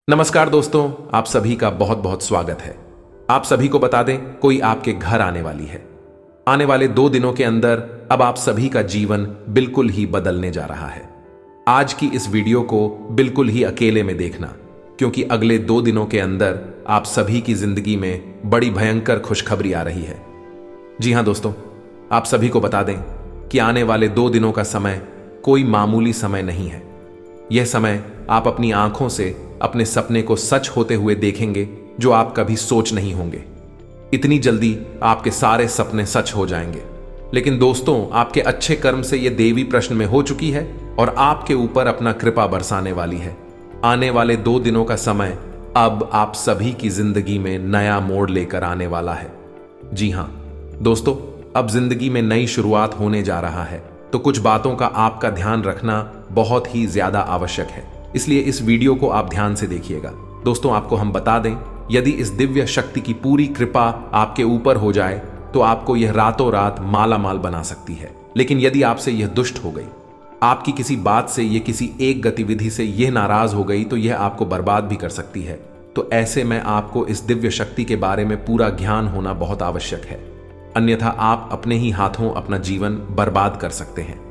नमस्कार दोस्तों, आप सभी का बहुत बहुत स्वागत है। आप सभी को बता दें, कोई आपके घर आने वाली है। आने वाले 2 दिनों के अंदर अब आप सभी का जीवन बिल्कुल ही बदलने जा रहा है। आज की इस वीडियो को बिल्कुल ही अकेले में देखना, क्योंकि अगले 2 दिनों के अंदर आप सभी की जिंदगी में बड़ी भयंकर खुशखबरी आ रही है। जी हां दोस्तों, आप सभी को बता दें कि आने वाले 2 दिनों का समय कोई मामूली समय नहीं है। यह समय आप अपनी आंखों से अपने सपने को सच होते हुए देखेंगे, जो आप कभी सोच नहीं होंगे। इतनी जल्दी आपके सारे सपने सच हो जाएंगे। लेकिन दोस्तों, आपके अच्छे कर्म से यह देवी प्रश्न में हो चुकी है और आपके ऊपर अपना कृपा बरसाने वाली है। आने वाले 2 दिनों का समय अब आप सभी की जिंदगी में नया मोड़ लेकर आने वाला है। जी हां दोस्तों, अब जिंदगी में नई शुरुआत होने जा रहा है, तो कुछ बातों का आपका ध्यान रखना बहुत ही ज्यादा आवश्यक है। इसलिए इस वीडियो को आप ध्यान से देखिएगा। दोस्तों, आपको हम बता दें, यदि इस दिव्य शक्ति की पूरी कृपा आपके ऊपर हो जाए तो आपको यह रातों रात माला माल बना सकती है। लेकिन यदि आपसे यह दुष्ट हो गई, आपकी किसी बात से, ये किसी एक गतिविधि से यह नाराज हो गई, तो यह आपको बर्बाद भी कर सकती है। तो ऐसे में आपको इस दिव्य शक्ति के बारे में पूरा ज्ञान होना बहुत आवश्यक है, अन्यथा आप अपने ही हाथों अपना जीवन बर्बाद कर सकते हैं।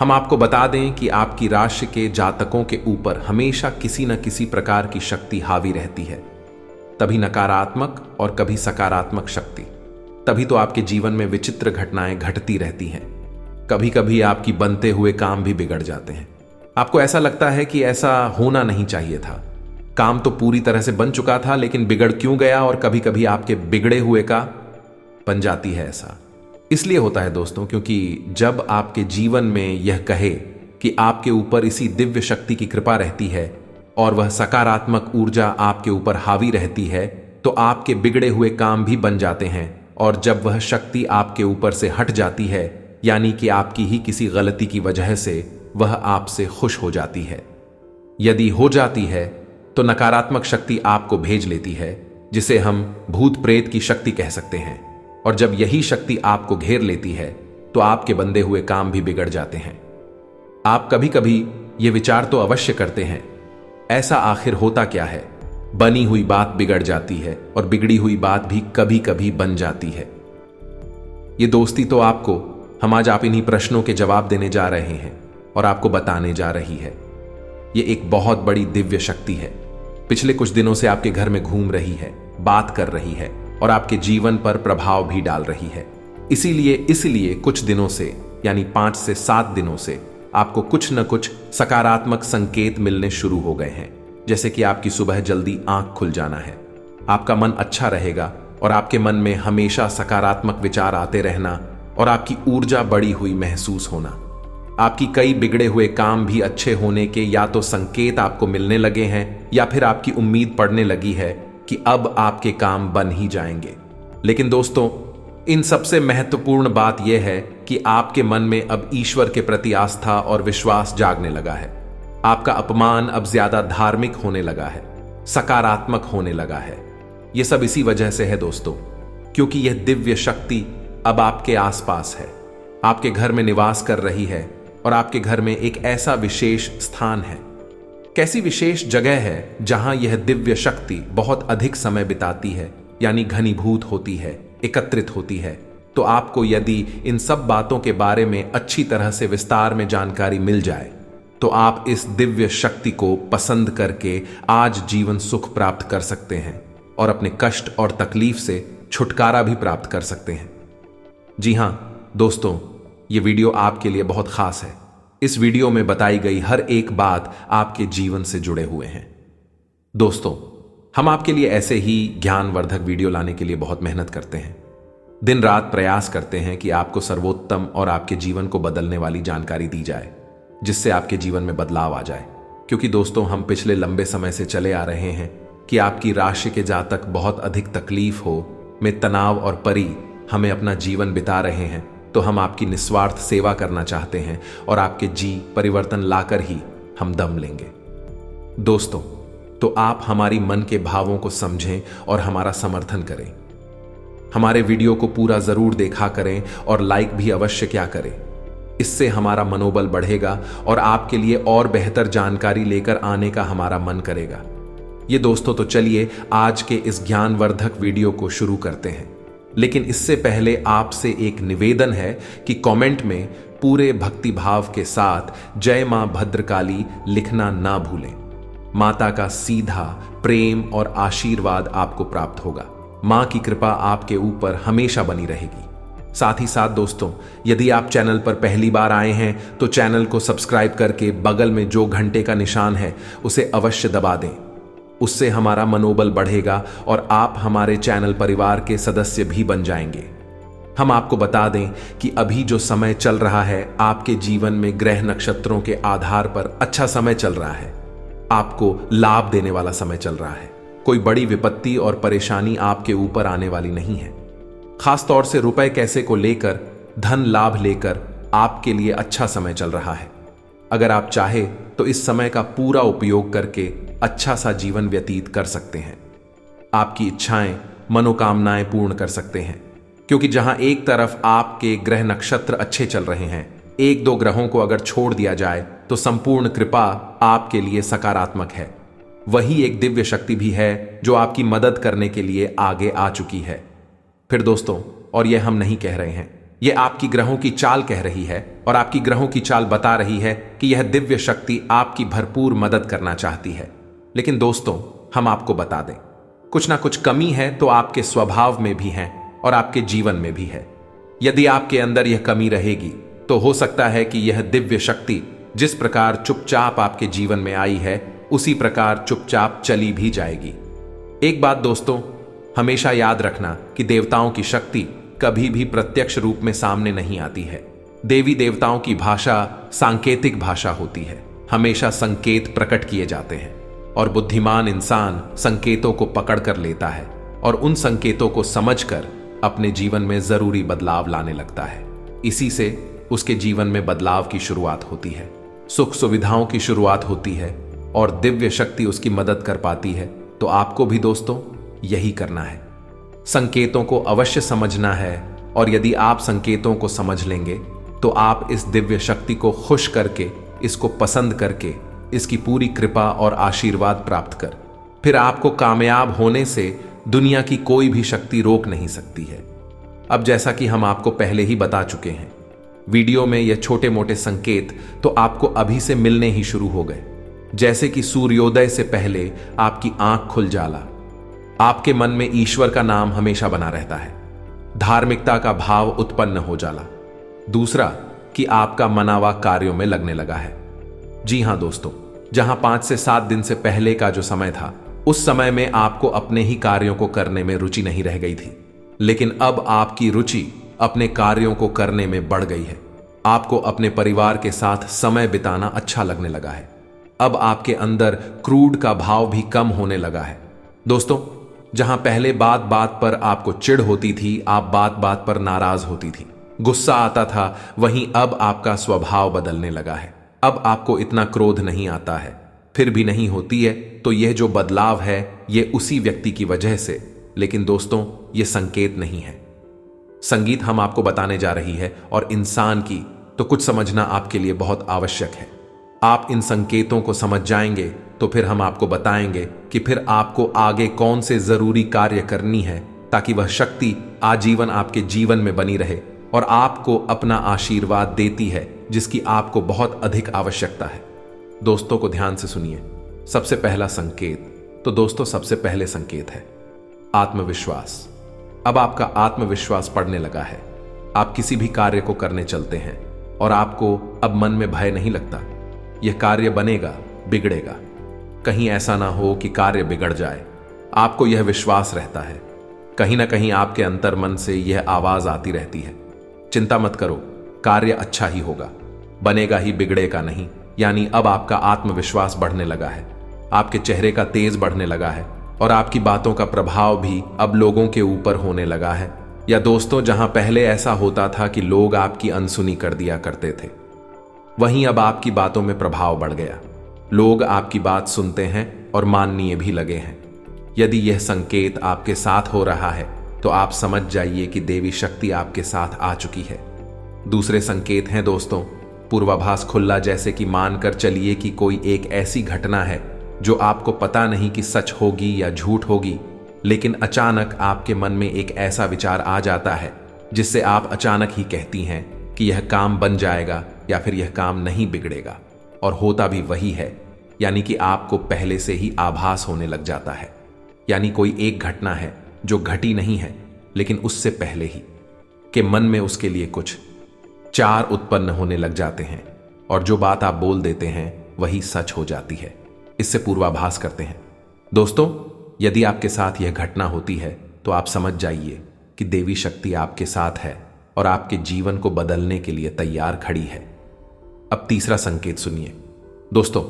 हम आपको बता दें कि आपकी राशि के जातकों के ऊपर हमेशा किसी न किसी प्रकार की शक्ति हावी रहती है, तभी नकारात्मक और कभी सकारात्मक शक्ति। तभी तो आपके जीवन में विचित्र घटनाएं घटती रहती हैं। कभी कभी आपकी बनते हुए काम भी बिगड़ जाते हैं। आपको ऐसा लगता है कि ऐसा होना नहीं चाहिए था, काम तो पूरी तरह से बन चुका था, लेकिन बिगड़ क्यों गया। और कभी कभी आपके बिगड़े हुए का बन जाती है। ऐसा इसलिए होता है दोस्तों, क्योंकि जब आपके जीवन में यह कहे कि आपके ऊपर इसी दिव्य शक्ति की कृपा रहती है और वह सकारात्मक ऊर्जा आपके ऊपर हावी रहती है, तो आपके बिगड़े हुए काम भी बन जाते हैं। और जब वह शक्ति आपके ऊपर से हट जाती है, यानी कि आपकी ही किसी गलती की वजह से वह आपसे खुश हो जाती है। यदि हो जाती है तो नकारात्मक शक्ति आपको भेज लेती है, जिसे हम भूत प्रेत की शक्ति कह सकते हैं। और जब यही शक्ति आपको घेर लेती है तो आपके बंधे हुए काम भी बिगड़ जाते हैं। आप कभी कभी ये विचार तो अवश्य करते हैं, ऐसा आखिर होता क्या है, बनी हुई बात बिगड़ जाती है और बिगड़ी हुई बात भी कभी कभी बन जाती है। ये दोस्ती तो आपको हम आज आप इन्हीं प्रश्नों के जवाब देने जा रहे हैं और आपको बताने जा रही है। ये एक बहुत बड़ी दिव्य शक्ति है। पिछले कुछ दिनों से आपके घर में घूम रही है, बात कर रही है और आपके जीवन पर प्रभाव भी डाल रही है। इसीलिए कुछ दिनों से, यानी 5 से 7 दिनों से आपको कुछ न कुछ सकारात्मक संकेत मिलने शुरू हो गए हैं। जैसे कि आपकी सुबह जल्दी आंख खुल जाना है, आपका मन अच्छा रहेगा और आपके मन में हमेशा सकारात्मक विचार आते रहना और आपकी ऊर्जा बढ़ी हुई महसूस होना। आपकी कई बिगड़े हुए काम भी अच्छे होने के या तो संकेत आपको मिलने लगे हैं, या फिर आपकी उम्मीद पड़ने लगी है कि अब आपके काम बन ही जाएंगे। लेकिन दोस्तों, इन सबसे महत्वपूर्ण बात यह है कि आपके मन में अब ईश्वर के प्रति आस्था और विश्वास जागने लगा है। आपका अपमान अब ज्यादा धार्मिक होने लगा है, सकारात्मक होने लगा है। यह सब इसी वजह से है दोस्तों, क्योंकि यह दिव्य शक्ति अब आपके आसपास है, आपके घर में निवास कर रही है और आपके घर में एक ऐसा विशेष स्थान है। कैसी विशेष जगह है जहां यह दिव्य शक्ति बहुत अधिक समय बिताती है, यानी घनीभूत होती है, एकत्रित होती है। तो आपको यदि इन सब बातों के बारे में अच्छी तरह से विस्तार में जानकारी मिल जाए, तो आप इस दिव्य शक्ति को पसंद करके आज जीवन सुख प्राप्त कर सकते हैं और अपने कष्ट और तकलीफ से छुटकारा भी प्राप्त कर सकते हैं। जी हां दोस्तों, ये वीडियो आपके लिए बहुत खास है। इस वीडियो में बताई गई हर एक बात आपके जीवन से जुड़े हुए हैं। दोस्तों, हम आपके लिए ऐसे ही ज्ञानवर्धक वीडियो लाने के लिए बहुत मेहनत करते हैं, दिन रात प्रयास करते हैं कि आपको सर्वोत्तम और आपके जीवन को बदलने वाली जानकारी दी जाए, जिससे आपके जीवन में बदलाव आ जाए। क्योंकि दोस्तों, हम पिछले लंबे समय से चले आ रहे हैं कि आपकी राशि के जातक बहुत अधिक तकलीफ हो में तनाव और परी हमें अपना जीवन बिता रहे हैं। तो हम आपकी निस्वार्थ सेवा करना चाहते हैं और आपके जी परिवर्तन लाकर ही हम दम लेंगे। दोस्तों, तो आप हमारी मन के भावों को समझें और हमारा समर्थन करें। हमारे वीडियो को पूरा जरूर देखा करें और लाइक भी अवश्य क्या करें। इससे हमारा मनोबल बढ़ेगा और आपके लिए और बेहतर जानकारी लेकर आने का हमारा मन करेगा। ये दोस्तों तो चलिए आज के इस ज्ञानवर्धक वीडियो को शुरू करते हैं। लेकिन इससे पहले आपसे एक निवेदन है कि कमेंट में पूरे भक्तिभाव के साथ जय मां भद्रकाली लिखना ना भूलें। माता का सीधा प्रेम और आशीर्वाद आपको प्राप्त होगा। मां की कृपा आपके ऊपर हमेशा बनी रहेगी। साथ ही साथ दोस्तों, यदि आप चैनल पर पहली बार आए हैं तो चैनल को सब्सक्राइब करके बगल में जो घंटे का निशान है उसे अवश्य दबा दें। उससे हमारा मनोबल बढ़ेगा और आप हमारे चैनल परिवार के सदस्य भी बन जाएंगे। हम आपको बता दें कि अभी जो समय चल रहा है आपके जीवन में ग्रह नक्षत्रों के आधार पर अच्छा समय चल रहा है। आपको लाभ देने वाला समय चल रहा है। कोई बड़ी विपत्ति और परेशानी आपके ऊपर आने वाली नहीं है। खास तौर से रुपए कैसे को लेकर, धन लाभ लेकर आपके लिए अच्छा समय चल रहा है। अगर आप चाहे तो इस समय का पूरा उपयोग करके अच्छा सा जीवन व्यतीत कर सकते हैं। आपकी इच्छाएं, मनोकामनाएं पूर्ण कर सकते हैं, क्योंकि जहां एक तरफ आपके ग्रह नक्षत्र अच्छे चल रहे हैं, एक दो ग्रहों को अगर छोड़ दिया जाए तो संपूर्ण कृपा आपके लिए सकारात्मक है। वही एक दिव्य शक्ति भी है जो आपकी मदद करने के लिए आगे आ चुकी है। फिर दोस्तों, और यह हम नहीं कह रहे हैं, यह आपकी ग्रहों की चाल कह रही है और आपकी ग्रहों की चाल बता रही है कि यह दिव्य शक्ति आपकी भरपूर मदद करना चाहती है। लेकिन दोस्तों, हम आपको बता दें, कुछ ना कुछ कमी है तो आपके स्वभाव में भी है और आपके जीवन में भी है। यदि आपके अंदर यह कमी रहेगी तो हो सकता है कि यह दिव्य शक्ति जिस प्रकार चुपचाप आपके जीवन में आई है उसी प्रकार चुपचाप चली भी जाएगी। एक बात दोस्तों, हमेशा याद रखना कि देवताओं की शक्ति कभी भी प्रत्यक्ष रूप में सामने नहीं आती है। देवी देवताओं की भाषा सांकेतिक भाषा होती है। हमेशा संकेत प्रकट किए जाते हैं और बुद्धिमान इंसान संकेतों को पकड़ कर लेता है और उन संकेतों को समझकर अपने जीवन में जरूरी बदलाव लाने लगता है। इसी से उसके जीवन में बदलाव की शुरुआत होती है, सुख सुविधाओं की शुरुआत होती है और दिव्य शक्ति उसकी मदद कर पाती है। तो आपको भी दोस्तों यही करना है, संकेतों को अवश्य समझना है। और यदि आप संकेतों को समझ लेंगे तो आप इस दिव्य शक्ति को खुश करके, इसको पसंद करके, इसकी पूरी कृपा और आशीर्वाद प्राप्त कर फिर आपको कामयाब होने से दुनिया की कोई भी शक्ति रोक नहीं सकती है। अब जैसा कि हम आपको पहले ही बता चुके हैं, वीडियो में ये छोटे मोटे संकेत तो आपको अभी से मिलने ही शुरू हो गए। जैसे कि सूर्योदय से पहले आपकी आंख खुल जाला, आपके मन में ईश्वर का नाम हमेशा बना रहता है, धार्मिकता का भाव उत्पन्न हो जाला। दूसरा कि आपका मनावा कार्यों में लगने लगा है। जी हां दोस्तों, जहां 5 से 7 दिन से पहले का जो समय था उस समय में आपको अपने ही कार्यों को करने में रुचि नहीं रह गई थी, लेकिन अब आपकी रुचि अपने कार्यों को करने में बढ़ गई है। आपको अपने परिवार के साथ समय बिताना अच्छा लगने लगा है। अब आपके अंदर क्रोध का भाव भी कम होने लगा है। दोस्तों, जहां पहले बात बात पर आपको चिढ़ होती थी, आप बात बात पर नाराज होती थी, गुस्सा आता था, वहीं अब आपका स्वभाव बदलने लगा है। अब आपको इतना क्रोध नहीं आता है, फिर भी नहीं होती है। तो यह जो बदलाव है ये उसी व्यक्ति की वजह से, लेकिन दोस्तों ये संकेत नहीं है। संगीत हम आपको बताने जा रही है और इंसान की तो कुछ समझना आपके लिए बहुत आवश्यक है। आप इन संकेतों को समझ जाएंगे तो फिर हम आपको बताएंगे कि फिर आपको आगे कौन से जरूरी कार्य करनी है ताकि वह शक्ति आजीवन आपके जीवन में बनी रहे और आपको अपना आशीर्वाद देती है जिसकी आपको बहुत अधिक आवश्यकता है। दोस्तों को ध्यान से सुनिए। सबसे पहला संकेत, तो दोस्तों सबसे पहले संकेत है आत्मविश्वास। अब आपका आत्मविश्वास बढ़ने लगा है। आप किसी भी कार्य को करने चलते हैं और आपको अब मन में भय नहीं लगता, यह कार्य बनेगा, बिगड़ेगा, कहीं ऐसा ना हो कि कार्य बिगड़ जाए। आपको यह विश्वास रहता है। कहीं ना कहीं आपके अंतर मन से यह आवाज आती रहती है, चिंता मत करो, कार्य अच्छा ही होगा, बनेगा ही, बिगड़ेगा नहीं। यानी अब आपका आत्मविश्वास बढ़ने लगा है, आपके चेहरे का तेज बढ़ने लगा है और आपकी बातों का प्रभाव भी अब लोगों के ऊपर होने लगा है। या दोस्तों, जहां पहले ऐसा होता था कि लोग आपकी अनसुनी कर दिया करते थे, वहीं अब आपकी बातों में प्रभाव बढ़ गया। लोग आपकी बात सुनते हैं और माननीय भी लगे हैं। यदि यह संकेत आपके साथ हो रहा है तो आप समझ जाइए कि देवी शक्ति आपके साथ आ चुकी है। दूसरे संकेत हैं दोस्तों पूर्वाभास खुल्ला, जैसे कि मानकर चलिए कि कोई एक ऐसी घटना है जो आपको पता नहीं कि सच होगी या झूठ होगी, लेकिन अचानक आपके मन में एक ऐसा विचार आ जाता है जिससे आप अचानक ही कहती हैं कि यह काम बन जाएगा या फिर यह काम नहीं बिगड़ेगा, और होता भी वही है। यानी कि आपको पहले से ही आभास होने लग जाता है। यानी कोई एक घटना है जो घटी नहीं है, लेकिन उससे पहले ही के मन में उसके लिए कुछ चार उत्पन्न होने लग जाते हैं, और जो बात आप बोल देते हैं वही सच हो जाती है। इससे पूर्वाभास करते हैं। दोस्तों, यदि आपके साथ यह घटना होती है तो आप समझ जाइए कि देवी शक्ति आपके साथ है और आपके जीवन को बदलने के लिए तैयार खड़ी है। अब तीसरा संकेत सुनिए। दोस्तों,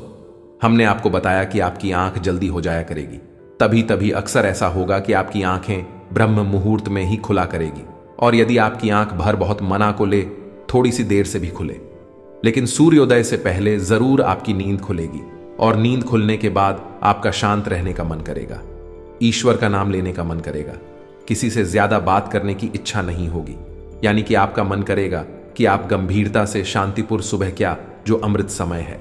हमने आपको बताया कि आपकी आंख जल्दी हो जाया करेगी। तभी तभी अक्सर ऐसा होगा कि आपकी आंखें ब्रह्म मुहूर्त में ही खुला करेगी, और यदि आपकी आंख भर बहुत मना को ले, थोड़ी सी देर से भी खुले, लेकिन सूर्योदय से पहले जरूर आपकी नींद खुलेगी, और नींद खुलने के बाद आपका शांत रहने का मन करेगा, ईश्वर का नाम लेने का मन करेगा, किसी से ज्यादा बात करने की इच्छा नहीं होगी। यानी कि आपका मन करेगा कि आप गंभीरता से शांतिपुर सुबह क्या, जो अमृत समय है,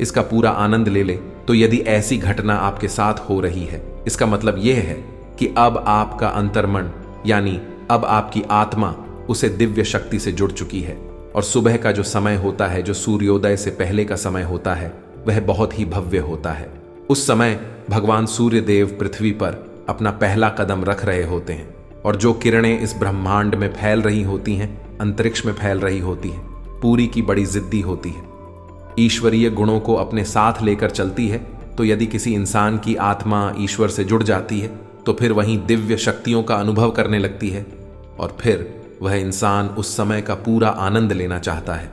इसका पूरा आनंद ले ले। तो यदि ऐसी घटना आपके साथ हो रही है, इसका मतलब यह है कि अब आपका अंतर्मन, यानी अब आपकी आत्मा उसे दिव्य शक्ति से जुड़ चुकी है, और सुबह का जो समय होता है, जो सूर्योदय से पहले का समय होता है, वह बहुत ही भव्य होता है। उस समय भगवान सूर्य देव पृथ्वी पर अपना पहला कदम रख रहे होते हैं, और जो किरणें इस ब्रह्मांड में फैल रही होती हैं, अंतरिक्ष में फैल रही होती हैं, पूरी की बड़ी जिद्दी होती है, ईश्वरीय गुणों को अपने साथ लेकर चलती है। तो यदि किसी इंसान की आत्मा ईश्वर से जुड़ जाती है तो फिर वहीं दिव्य शक्तियों का अनुभव करने लगती है, और फिर वह इंसान उस समय का पूरा आनंद लेना चाहता है,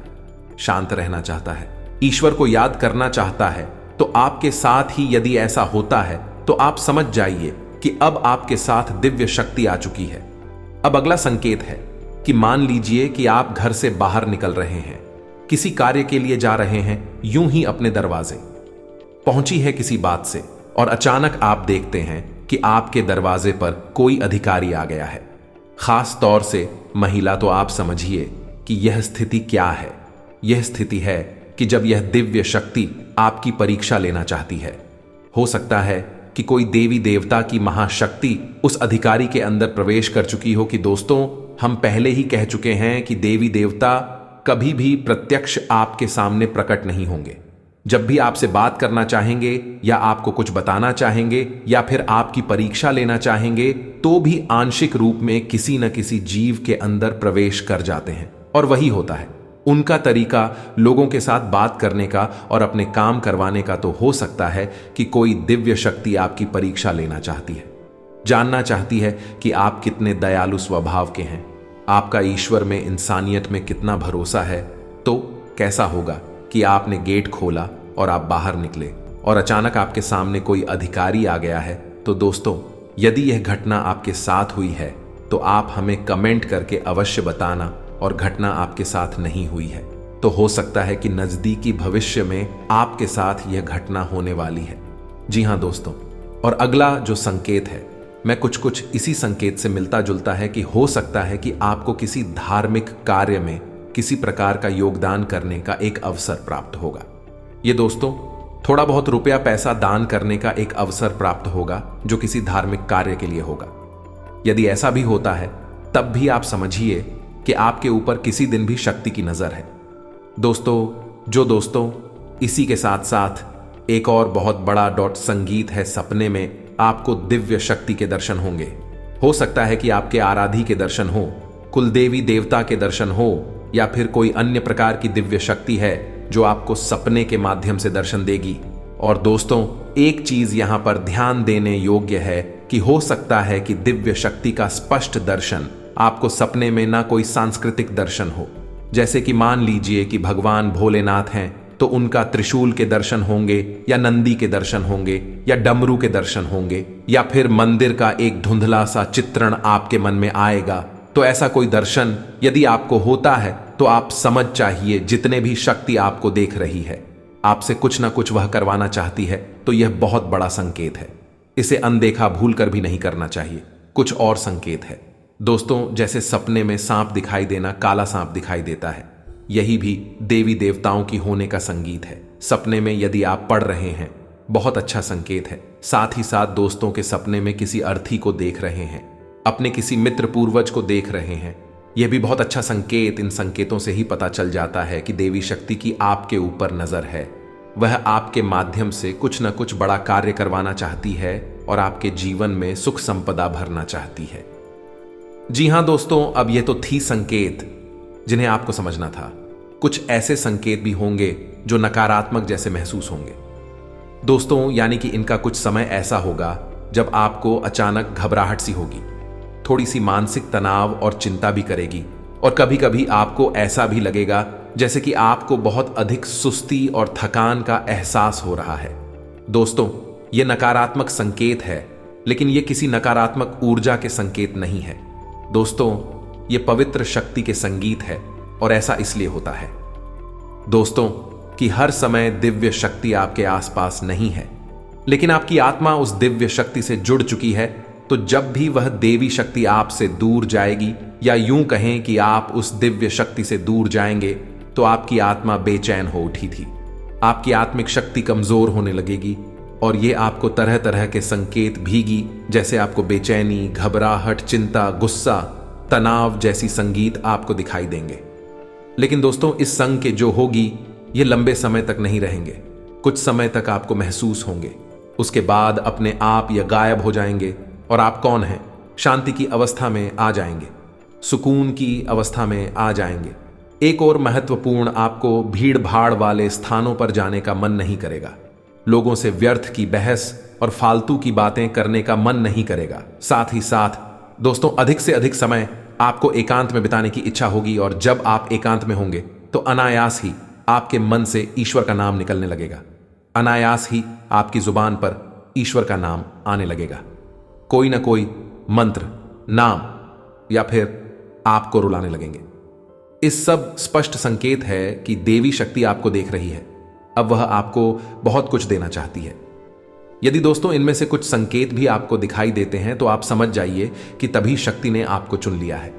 शांत रहना चाहता है, ईश्वर को याद करना चाहता है। तो आपके साथ ही यदि ऐसा होता है तो आप समझ जाइए कि अब आपके साथ दिव्य शक्ति आ चुकी है। अब अगला संकेत है कि मान लीजिए कि आप घर से बाहर निकल रहे हैं, किसी कार्य के लिए जा रहे हैं, यूं ही अपने दरवाजे पहुंची है किसी बात से, और अचानक आप देखते हैं कि आपके दरवाजे पर कोई अधिकारी आ गया है, खास तौर से महिला। तो आप समझिए कि यह स्थिति क्या है। यह स्थिति है कि जब यह दिव्य शक्ति आपकी परीक्षा लेना चाहती है। हो सकता है कि कोई देवी देवता की महाशक्ति उस अधिकारी के अंदर प्रवेश कर चुकी हो। कि दोस्तों, हम पहले ही कह चुके हैं कि देवी देवता कभी भी प्रत्यक्ष आपके सामने प्रकट नहीं होंगे। जब भी आपसे बात करना चाहेंगे, या आपको कुछ बताना चाहेंगे, या फिर आपकी परीक्षा लेना चाहेंगे, तो भी आंशिक रूप में किसी न किसी जीव के अंदर प्रवेश कर जाते हैं। और वही होता है उनका तरीका लोगों के साथ बात करने का और अपने काम करवाने का। तो हो सकता है कि कोई दिव्य शक्ति आपकी परीक्षा लेना चाहती है, जानना चाहती है कि आप कितने दयालु स्वभाव के हैं, आपका ईश्वर में, इंसानियत में कितना भरोसा है। तो कैसा होगा कि आपने गेट खोला और आप बाहर निकले, और अचानक आपके सामने कोई अधिकारी आ गया है। तो दोस्तों, यदि यह घटना आपके साथ हुई है तो आप हमें कमेंट करके अवश्य बताना, और घटना आपके साथ नहीं हुई है तो हो सकता है कि नजदीकी भविष्य में आपके साथ यह घटना होने वाली है। जी हाँ दोस्तों, और अगला जो संकेत है, मैं कुछ इसी संकेत से मिलता जुलता है कि हो सकता है कि आपको किसी धार्मिक कार्य में किसी प्रकार का योगदान करने का एक अवसर प्राप्त होगा। ये दोस्तों, थोड़ा बहुत रुपया पैसा दान करने का एक अवसर प्राप्त होगा, जो किसी धार्मिक कार्य के लिए होगा। यदि ऐसा भी होता है तब भी आप समझिए कि आपके ऊपर किसी दिन भी शक्ति की नजर है। दोस्तों, इसी के साथ साथ एक और बहुत बड़ा संगीत है। सपने में आपको दिव्य शक्ति के दर्शन होंगे। हो सकता है कि आपके आराधी के दर्शन हो, कुलदेवी देवता के दर्शन हो, या फिर कोई अन्य प्रकार की दिव्य शक्ति है जो आपको सपने के माध्यम से दर्शन देगी। और दोस्तों, एक चीज यहां पर ध्यान देने योग्य है कि हो सकता है कि दिव्य शक्ति का स्पष्ट दर्शन आपको सपने में ना कोई सांस्कृतिक दर्शन हो, जैसे कि मान लीजिए कि भगवान भोलेनाथ हैं तो उनका त्रिशूल के दर्शन होंगे, या नंदी के दर्शन होंगे, या डमरू के दर्शन होंगे, या फिर मंदिर का एक धुंधला सा चित्रण आपके मन में आएगा। तो ऐसा कोई दर्शन यदि आपको होता है तो आप समझ चाहिए जितने भी शक्ति आपको देख रही है, आपसे कुछ ना कुछ वह करवाना चाहती है। तो यह बहुत बड़ा संकेत है, इसे अनदेखा भूलकर भी नहीं करना चाहिए। कुछ और संकेत है दोस्तों, जैसे सपने में सांप दिखाई देना, काला सांप दिखाई देता है, यही भी देवी देवताओं की होने का संगीत है। सपने में यदि आप पढ़ रहे हैं बहुत अच्छा संकेत है। साथ ही साथ दोस्तों के सपने में किसी अर्थी को देख रहे हैं, अपने किसी मित्र पूर्वज को देख रहे हैं, यह भी बहुत अच्छा संकेत। इन संकेतों से ही पता चल जाता है कि देवी शक्ति की आपके ऊपर नजर है। वह आपके माध्यम से कुछ न कुछ बड़ा कार्य करवाना चाहती है और आपके जीवन में सुख संपदा भरना चाहती है। जी हां दोस्तों, अब यह तो थी संकेत जिन्हें आपको समझना था। कुछ ऐसे संकेत भी होंगे जो नकारात्मक जैसे महसूस होंगे दोस्तों, यानी कि इनका कुछ समय ऐसा होगा जब आपको अचानक घबराहट सी होगी, थोड़ी सी मानसिक तनाव और चिंता भी करेगी, और कभी कभी आपको ऐसा भी लगेगा जैसे कि आपको बहुत अधिक सुस्ती और थकान का एहसास हो रहा है। दोस्तों, यह नकारात्मक संकेत है, लेकिन यह किसी नकारात्मक ऊर्जा के संकेत नहीं है। दोस्तों, यह पवित्र शक्ति के संगीत है, और ऐसा इसलिए होता है दोस्तों कि हर समय दिव्य शक्ति आपके आसपास नहीं है, लेकिन आपकी आत्मा उस दिव्य शक्ति से जुड़ चुकी है। तो जब भी वह देवी शक्ति आपसे दूर जाएगी, या यूं कहें कि आप उस दिव्य शक्ति से दूर जाएंगे, तो आपकी आत्मा बेचैन हो उठी थी। आपकी आत्मिक शक्ति कमजोर होने लगेगी, और यह आपको तरह तरह के संकेत भीगी, जैसे आपको बेचैनी, घबराहट, चिंता, गुस्सा, तनाव जैसी संगीत आपको दिखाई देंगे। लेकिन दोस्तों, इस संग के जो होगी ये लंबे समय तक नहीं रहेंगे। कुछ समय तक आपको महसूस होंगे, उसके बाद अपने आप या गायब हो जाएंगे, और आप कौन हैं, शांति की अवस्था में आ जाएंगे, सुकून की अवस्था में आ जाएंगे। एक और महत्वपूर्ण, आपको भीड़ भाड़ वाले स्थानों पर जाने का मन नहीं करेगा, लोगों से व्यर्थ की बहस और फालतू की बातें करने का मन नहीं करेगा। साथ ही साथ दोस्तों, अधिक से अधिक समय आपको एकांत में बिताने की इच्छा होगी, और जब आप एकांत में होंगे तो अनायास ही आपके मन से ईश्वर का नाम निकलने लगेगा। अनायास ही आपकी जुबान पर ईश्वर का नाम आने लगेगा, कोई ना कोई मंत्र, नाम, या फिर आपको रुलाने लगेंगे। इस सब स्पष्ट संकेत है कि देवी शक्ति आपको देख रही है। अब वह आपको बहुत कुछ देना चाहती है। यदि दोस्तों इनमें से कुछ संकेत भी आपको दिखाई देते हैं, तो आप समझ जाइए कि तभी शक्ति ने आपको चुन लिया है।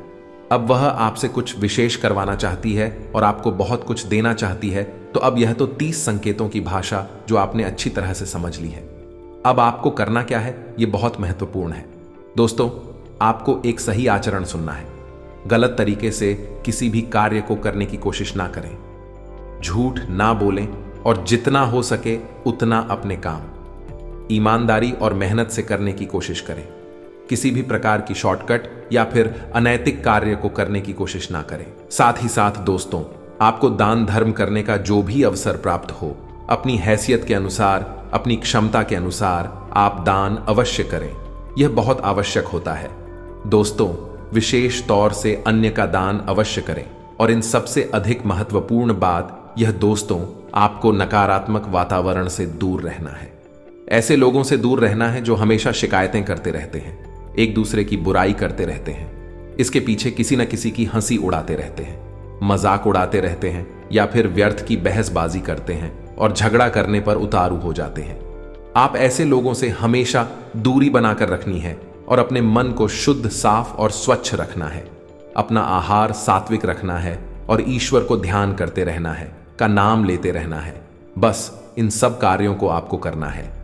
अब वह आपसे कुछ विशेष करवाना चाहती है और आपको बहुत कुछ देना चाहती है। तो अब यह तो 30 संकेतों की भाषा जो आपने अच्छी तरह से समझ ली है। अब आपको करना क्या है, यह बहुत महत्वपूर्ण है दोस्तों। आपको एक सही आचरण सुनना है। गलत तरीके से किसी भी कार्य को करने की कोशिश ना करें, झूठ ना बोलें, और जितना हो सके उतना अपने काम ईमानदारी और मेहनत से करने की कोशिश करें। किसी भी प्रकार की शॉर्टकट या फिर अनैतिक कार्य को करने की कोशिश ना करें। साथ ही साथ दोस्तों, आपको दान धर्म करने का जो भी अवसर प्राप्त हो, अपनी हैसियत के अनुसार, अपनी क्षमता के अनुसार आप दान अवश्य करें। यह बहुत आवश्यक होता है दोस्तों। विशेष तौर से अन्य का दान अवश्य करें। और इन सबसे अधिक महत्वपूर्ण बात यह दोस्तों, आपको नकारात्मक वातावरण से दूर रहना है। ऐसे लोगों से दूर रहना है जो हमेशा शिकायतें करते रहते हैं, एक दूसरे की बुराई करते रहते हैं, इसके पीछे किसी न किसी की हंसी उड़ाते रहते हैं, मजाक उड़ाते रहते हैं, या फिर व्यर्थ की बहसबाजी करते हैं और झगड़ा करने पर उतारू हो जाते हैं। आप ऐसे लोगों से हमेशा दूरी बनाकर रखनी है और अपने मन को शुद्ध, साफ और स्वच्छ रखना है। अपना आहार सात्विक रखना है और ईश्वर को ध्यान करते रहना है, का नाम लेते रहना है। बस इन सब कार्यों को आपको करना है।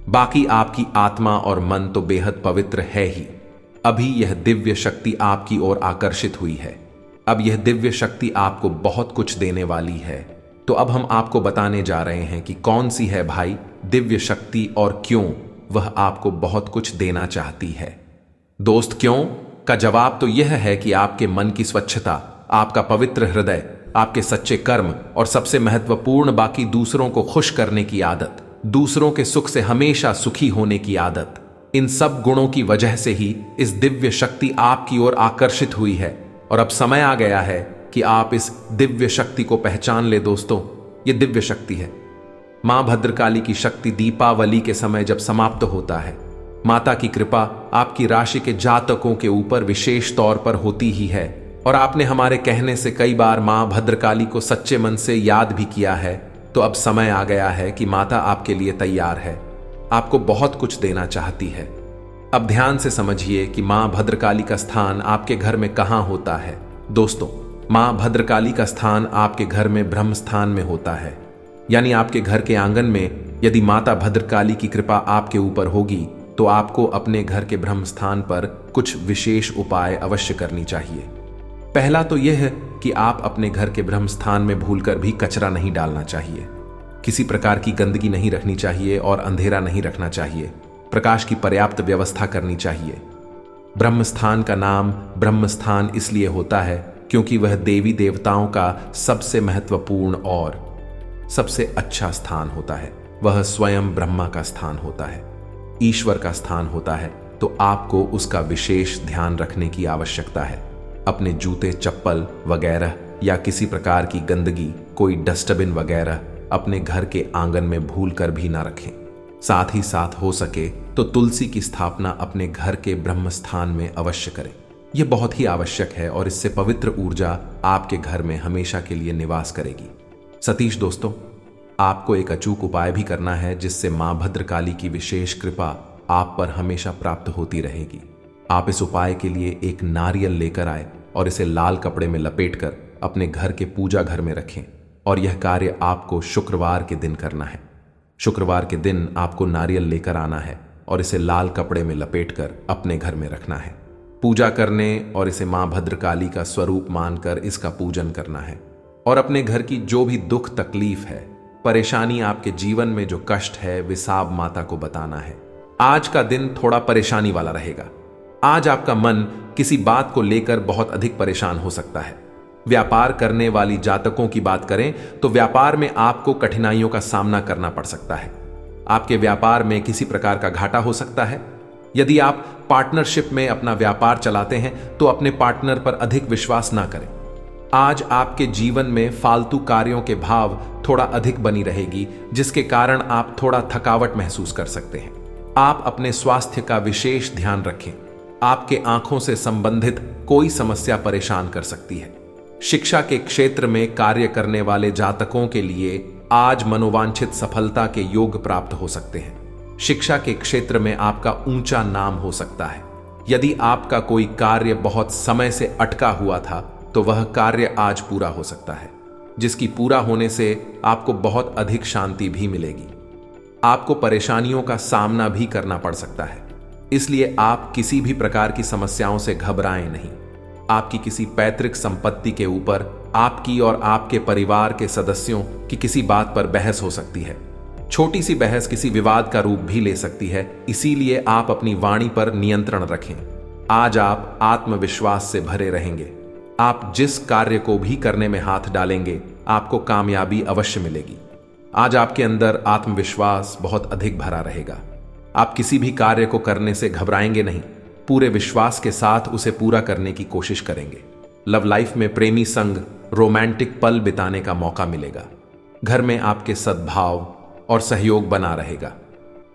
बाकी आपकी आत्मा और मन तो बेहद पवित्र है ही। अभी यह दिव्य शक्ति आपकी ओर आकर्षित हुई है। अब यह दिव्य शक्ति आपको बहुत कुछ देने वाली है। तो अब हम आपको बताने जा रहे हैं कि कौन सी है भाई दिव्य शक्ति और क्यों वह आपको बहुत कुछ देना चाहती है। दोस्त, क्यों का जवाब तो यह है कि आपके मन की स्वच्छता, आपका पवित्र हृदय, आपके सच्चे कर्म, और सबसे महत्वपूर्ण बाकी दूसरों को खुश करने की आदत, दूसरों के सुख से हमेशा सुखी होने की आदत। इन सब गुणों की वजह से ही इस दिव्य शक्ति आपकी ओर आकर्षित हुई है। और अब समय आ गया है कि आप इस दिव्य शक्ति को पहचान ले दोस्तों। ये दिव्य शक्ति है। मां भद्रकाली की शक्ति दीपावली के समय जब समाप्त होता है, माता की कृपा आपकी राशि के जातकों के ऊपर विशेष तौर पर होती ही है। और आपने हमारे कहने से कई बार मां भद्रकाली को सच्चे मन से याद भी किया है। तो अब समय आ गया है कि माता आपके लिए तैयार है, आपको बहुत कुछ देना चाहती है। अब ध्यान से समझिए कि मां भद्रकाली का स्थान आपके घर में कहां होता है। दोस्तों, मां भद्रकाली का स्थान आपके घर में ब्रह्म स्थान में होता है, यानी आपके घर के आंगन में यदि माता भद्रकाली की कृपा आपके ऊपर होगी तो आपको अपने घर के ब्रह्म स्थान पर कुछ विशेष उपाय अवश्य करनी चाहिए। पहला तो यह है कि आप अपने घर के ब्रह्म स्थान में भूलकर भी कचरा नहीं डालना चाहिए। किसी प्रकार की गंदगी नहीं रखनी चाहिए और अंधेरा नहीं रखना चाहिए। प्रकाश की पर्याप्त व्यवस्था करनी चाहिए। ब्रह्म स्थान का नाम ब्रह्म स्थान इसलिए होता है क्योंकि वह देवी देवताओं का सबसे महत्वपूर्ण और सबसे अच्छा स्थान होता है। वह स्वयं ब्रह्मा का स्थान होता है, ईश्वर का स्थान होता है। तो आपको उसका विशेष ध्यान रखने की आवश्यकता है। अपने जूते, चप्पल वगैरह या किसी प्रकार की गंदगी, कोई डस्टबिन वगैरह अपने घर के आंगन में भूल कर भी ना रखें। साथ ही साथ हो सके तो तुलसी की स्थापना अपने घर के ब्रह्म स्थान में अवश्य करें। यह बहुत ही आवश्यक है और इससे पवित्र ऊर्जा आपके घर में हमेशा के लिए निवास करेगी। सतीश दोस्तों, आपको एक अचूक उपाय भी करना है जिससे मां भद्रकाली की विशेष कृपा आप पर हमेशा प्राप्त होती रहेगी। आप इस उपाय के लिए एक नारियल लेकर आए और इसे लाल कपड़े में लपेटकर अपने घर के पूजा घर में रखें। और यह कार्य आपको शुक्रवार के दिन करना है। शुक्रवार के दिन आपको नारियल लेकर आना है और इसे लाल कपड़े में लपेटकर अपने घर में रखना है। पूजा करने और इसे मां भद्रकाली का स्वरूप मानकर इसका पूजन करना है और अपने घर की जो भी दुख तकलीफ है, परेशानी, आपके जीवन में जो कष्ट है, विसाब माता को बताना है। आज का दिन थोड़ा परेशानी वाला रहेगा। आज आपका मन किसी बात को लेकर बहुत अधिक परेशान हो सकता है। व्यापार करने वाली जातकों की बात करें तो व्यापार में आपको कठिनाइयों का सामना करना पड़ सकता है। आपके व्यापार में किसी प्रकार का घाटा हो सकता है। यदि आप पार्टनरशिप में अपना व्यापार चलाते हैं तो अपने पार्टनर पर अधिक विश्वास ना करें। आज आपके जीवन में फालतू कार्यों के भाव थोड़ा अधिक बनी रहेगी, जिसके कारण आप थोड़ा थकावट महसूस कर सकते हैं। आप अपने स्वास्थ्य का विशेष ध्यान रखें। आपके आंखों से संबंधित कोई समस्या परेशान कर सकती है। शिक्षा के क्षेत्र में कार्य करने वाले जातकों के लिए आज मनोवांछित सफलता के योग प्राप्त हो सकते हैं। शिक्षा के क्षेत्र में आपका ऊंचा नाम हो सकता है। यदि आपका कोई कार्य बहुत समय से अटका हुआ था तो वह कार्य आज पूरा हो सकता है, जिसकी पूरा होने से आपको बहुत अधिक शांति भी मिलेगी। आपको परेशानियों का सामना भी करना पड़ सकता है, इसलिए आप किसी भी प्रकार की समस्याओं से घबराएं नहीं। आपकी किसी पैतृक संपत्ति के ऊपर आपकी और आपके परिवार के सदस्यों की किसी बात पर बहस हो सकती है। छोटी सी बहस किसी विवाद का रूप भी ले सकती है, इसीलिए आप अपनी वाणी पर नियंत्रण रखें। आज आप आत्मविश्वास से भरे रहेंगे। आप जिस कार्य को भी करने में हाथ डालेंगे आपको कामयाबी अवश्य मिलेगी। आज आपके अंदर आत्मविश्वास बहुत अधिक भरा रहेगा। आप किसी भी कार्य को करने से घबराएंगे नहीं, पूरे विश्वास के साथ उसे पूरा करने की कोशिश करेंगे। लव लाइफ में प्रेमी संग, रोमांटिक पल बिताने का मौका मिलेगा। घर में आपके सद्भाव और सहयोग बना रहेगा।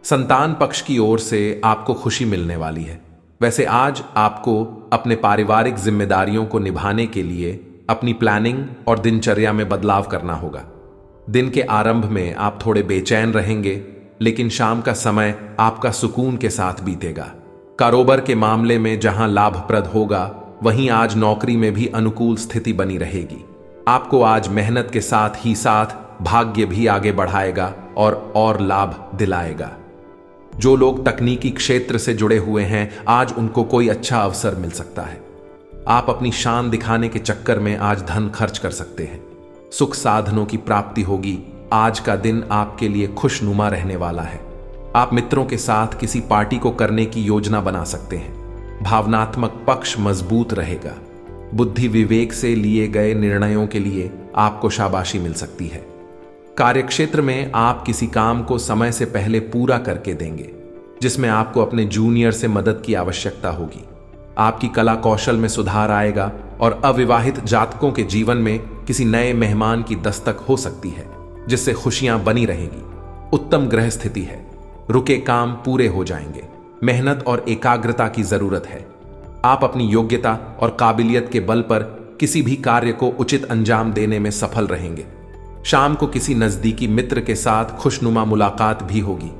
संतान पक्ष की ओर से आपको खुशी मिलने वाली है। वैसे आज आपको अपने पारिवारिक जिम्मेदारियों को निभाने के लिए अपनी प्लानिंग और दिनचर्या में बदलाव करना होगा। दिन के आरंभ में आप थोड़े बेचैन रहेंगे, लेकिन शाम का समय आपका सुकून के साथ बीतेगा। कारोबार के मामले में जहां लाभप्रद होगा, वहीं आज नौकरी में भी अनुकूल स्थिति बनी रहेगी। आपको आज मेहनत के साथ ही साथ भाग्य भी आगे बढ़ाएगा और लाभ दिलाएगा। जो लोग तकनीकी क्षेत्र से जुड़े हुए हैं, आज उनको कोई अच्छा अवसर मिल सकता है। आप अपनी शान दिखाने के चक्कर में आज धन खर्च कर सकते हैं। सुख साधनों की प्राप्ति होगी। आज का दिन आपके लिए खुशनुमा रहने वाला है। आप मित्रों के साथ किसी पार्टी को करने की योजना बना सकते हैं। भावनात्मक पक्ष मजबूत रहेगा। बुद्धि विवेक से लिए गए निर्णयों के लिए आपको शाबाशी मिल सकती है। कार्यक्षेत्र में आप किसी काम को समय से पहले पूरा करके देंगे, जिसमें आपको अपने जूनियर से मदद की आवश्यकता होगी। आपकी कला कौशल में सुधार आएगा और अविवाहित जातकों के जीवन में किसी नए मेहमान की दस्तक हो सकती है, जिससे खुशियां बनी रहेगी। उत्तम ग्रह स्थिति है। रुके काम पूरे हो जाएंगे। मेहनत और एकाग्रता की जरूरत है। आप अपनी योग्यता और काबिलियत के बल पर किसी भी कार्य को उचित अंजाम देने में सफल रहेंगे। शाम को किसी नजदीकी मित्र के साथ खुशनुमा मुलाकात भी होगी।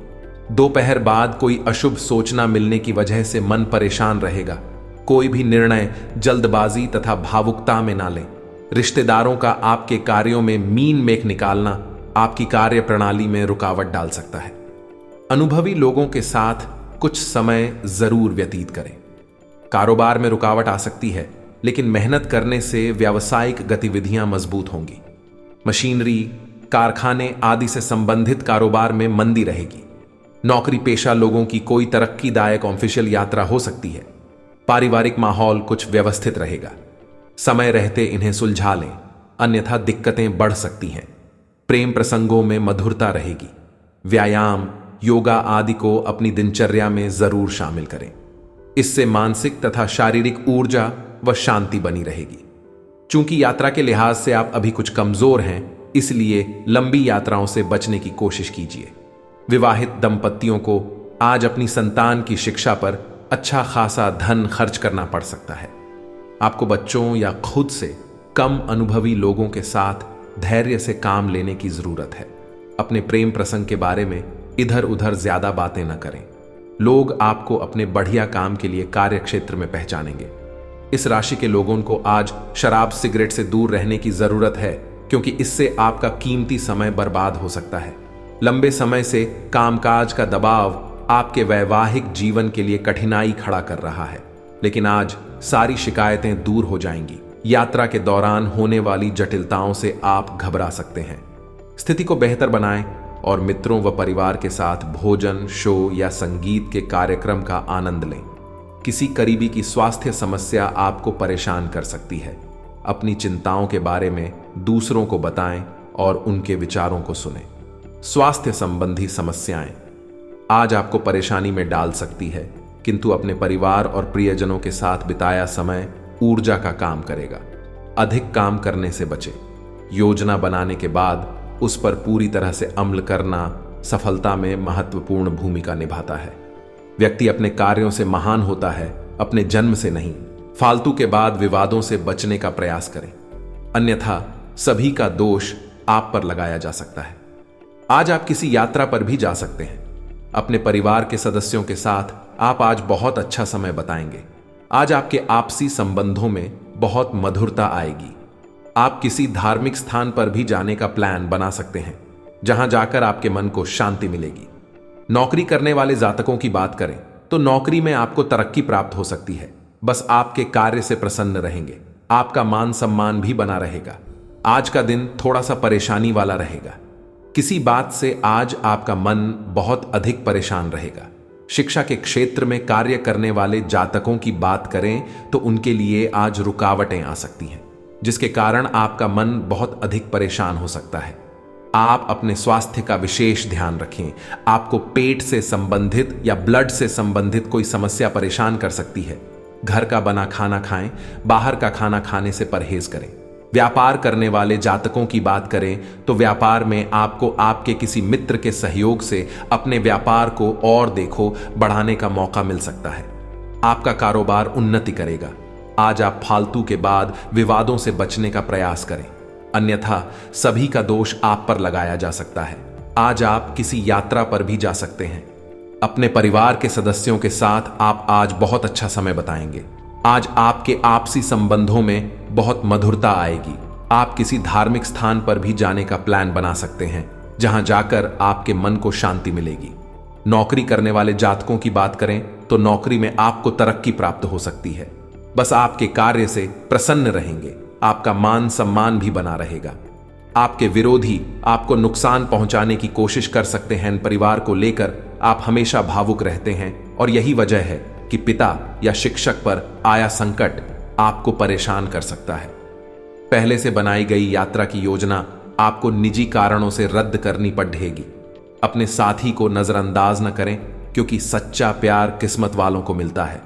दोपहर बाद कोई अशुभ सोचना मिलने की वजह से मन परेशान रहेगा। कोई भी निर्णय जल्दबाजी तथा भावुकता में ना लें। रिश्तेदारों का आपके कार्यों में मीन मेख निकालना आपकी कार्य प्रणाली में रुकावट डाल सकता है। अनुभवी लोगों के साथ कुछ समय जरूर व्यतीत करें। कारोबार में रुकावट आ सकती है, लेकिन मेहनत करने से व्यावसायिक गतिविधियां मजबूत होंगी। मशीनरी, कारखाने आदि से संबंधित कारोबार में मंदी रहेगी। नौकरी पेशा लोगों की कोई तरक्कीदायक ऑफिशियल यात्रा हो सकती है। पारिवारिक माहौल कुछ व्यवस्थित रहेगा। समय रहते इन्हें सुलझा लें, अन्यथा दिक्कतें बढ़ सकती हैं। प्रेम प्रसंगों में मधुरता रहेगी। व्यायाम, योगा आदि को अपनी दिनचर्या में जरूर शामिल करें। इससे मानसिक तथा शारीरिक ऊर्जा व शांति बनी रहेगी। चूंकि यात्रा के लिहाज से आप अभी कुछ कमजोर हैं, इसलिए लंबी यात्राओं से बचने की कोशिश कीजिए। विवाहित दंपतियों को आज अपनी संतान की शिक्षा पर अच्छा खासा धन खर्च करना पड़ सकता है। आपको बच्चों या खुद से कम अनुभवी लोगों के साथ धैर्य से काम लेने की जरूरत है। अपने प्रेम प्रसंग के बारे में इधर उधर ज्यादा बातें न करें। लोग आपको अपने बढ़िया काम के लिए कार्य क्षेत्र में पहचानेंगे। इस राशि के लोगों को आज शराब सिगरेट से दूर रहने की जरूरत है, क्योंकि इससे आपका कीमती समय बर्बाद हो सकता है। लंबे समय से कामकाज का दबाव आपके वैवाहिक जीवन के लिए कठिनाई खड़ा कर रहा है, लेकिन आज सारी शिकायतें दूर हो जाएंगी। यात्रा के दौरान होने वाली जटिलताओं से आप घबरा सकते हैं। स्थिति को बेहतर बनाएं और मित्रों व परिवार के साथ भोजन, शो या संगीत के कार्यक्रम का आनंद लें। किसी करीबी की स्वास्थ्य समस्या आपको परेशान कर सकती है। अपनी चिंताओं के बारे में दूसरों को बताएं और उनके विचारों को सुनें। स्वास्थ्य संबंधी समस्याएं आज आपको परेशानी में डाल सकती है, किंतु अपने परिवार और प्रियजनों के साथ बिताया समय ऊर्जा का काम करेगा। अधिक काम करने से बचें। योजना बनाने के बाद उस पर पूरी तरह से अमल करना सफलता में महत्वपूर्ण भूमिका निभाता है। व्यक्ति अपने कार्यों से महान होता है, अपने जन्म से नहीं। फालतू के बाद विवादों से बचने का प्रयास करें, अन्यथा सभी का दोष आप पर लगाया जा सकता है। आज आप किसी यात्रा पर भी जा सकते हैं। अपने परिवार के सदस्यों के साथ आप आज बहुत अच्छा समय बताएंगे। आज आपके आपसी संबंधों में बहुत मधुरता आएगी। आप किसी धार्मिक स्थान पर भी जाने का प्लान बना सकते हैं, जहां जाकर आपके मन को शांति मिलेगी। नौकरी करने वाले जातकों की बात करें तो नौकरी में आपको तरक्की प्राप्त हो सकती है। बस आपके कार्य से प्रसन्न रहेंगे। आपका मान सम्मान भी बना रहेगा। आज का दिन थोड़ा सा परेशानी वाला रहेगा। किसी बात से आज आपका मन बहुत अधिक परेशान रहेगा। शिक्षा के क्षेत्र में कार्य करने वाले जातकों की बात करें तो उनके लिए आज रुकावटें आ सकती हैं, जिसके कारण आपका मन बहुत अधिक परेशान हो सकता है। आप अपने स्वास्थ्य का विशेष ध्यान रखें। आपको पेट से संबंधित या ब्लड से संबंधित कोई समस्या परेशान कर सकती है। घर का बना खाना खाएं, बाहर का खाना खाने से परहेज करें। व्यापार करने वाले जातकों की बात करें तो व्यापार में आपको आपके किसी मित्र के सहयोग से अपने व्यापार को और बढ़ाने का मौका मिल सकता है। आपका कारोबार उन्नति करेगा। आज आप फालतू के बाद विवादों से बचने का प्रयास करें, अन्यथा सभी का दोष आप पर लगाया जा सकता है। आज आप किसी यात्रा पर भी जा सकते हैं। अपने परिवार के सदस्यों के साथ आप आज बहुत अच्छा समय बताएंगे। आज आपके आपसी संबंधों में बहुत मधुरता आएगी। आप किसी धार्मिक स्थान पर भी जाने का प्लान बना सकते हैं, जहां जाकर आपके मन को शांति मिलेगी। नौकरी करने वाले जातकों की बात करें तो नौकरी में आपको तरक्की प्राप्त हो सकती है। बस आपके कार्य से प्रसन्न रहेंगे। आपका मान सम्मान भी बना रहेगा। आपके विरोधी आपको नुकसान पहुंचाने की कोशिश कर सकते हैं। परिवार को लेकर आप हमेशा भावुक रहते हैं और यही वजह है कि पिता या शिक्षक पर आया संकट आपको परेशान कर सकता है। पहले से बनाई गई यात्रा की योजना आपको निजी कारणों से रद्द करनी पड़ेगी। अपने साथी को नजरअंदाज न करें, क्योंकि सच्चा प्यार किस्मत वालों को मिलता है।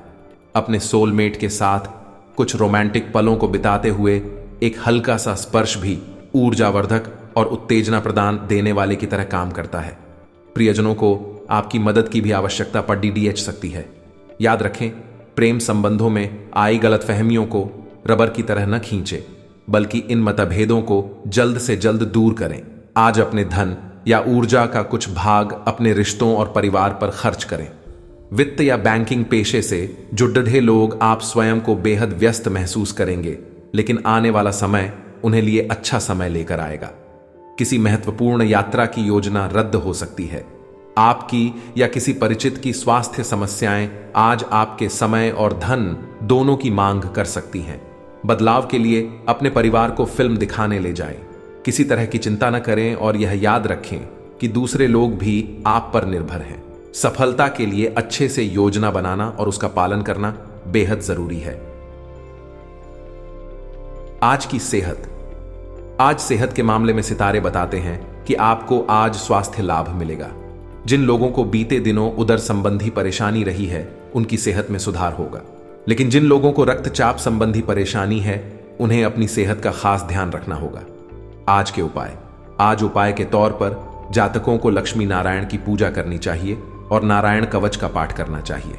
अपने सोलमेट के साथ कुछ रोमांटिक पलों को बिताते हुए एक हल्का सा स्पर्श भी ऊर्जावर्धक और उत्तेजना प्रदान देने वाले की तरह काम करता है। प्रियजनों को आपकी मदद की भी आवश्यकता पड़ सकती है। याद रखें, प्रेम संबंधों में आई गलतफहमियों को रबर की तरह न खींचें, बल्कि इन मतभेदों को जल्द से जल्द दूर करें। आज अपने धन या ऊर्जा का कुछ भाग अपने रिश्तों और परिवार पर खर्च करें। वित्त या बैंकिंग पेशे से जुड़े लोग आप स्वयं को बेहद व्यस्त महसूस करेंगे, लेकिन आने वाला समय उन्हें लिए अच्छा समय लेकर आएगा। किसी महत्वपूर्ण यात्रा की योजना रद्द हो सकती है। आपकी या किसी परिचित की स्वास्थ्य समस्याएं आज आपके समय और धन दोनों की मांग कर सकती हैं। बदलाव के लिए अपने परिवार को फिल्म दिखाने ले जाएं। किसी तरह की चिंता न करें और यह याद रखें कि दूसरे लोग भी आप पर निर्भर हैं। सफलता के लिए अच्छे से योजना बनाना और उसका पालन करना बेहद जरूरी है। आज की सेहत। आज सेहत के मामले में सितारे बताते हैं कि आपको आज स्वास्थ्य लाभ मिलेगा। जिन लोगों को बीते दिनों उदर संबंधी परेशानी रही है, उनकी सेहत में सुधार होगा। लेकिन जिन लोगों को रक्तचाप संबंधी परेशानी है, उन्हें अपनी सेहत का खास ध्यान रखना होगा। आज के उपाय। आज उपाय के तौर पर जातकों को लक्ष्मी नारायण की पूजा करनी चाहिए और नारायण कवच का पाठ करना चाहिए।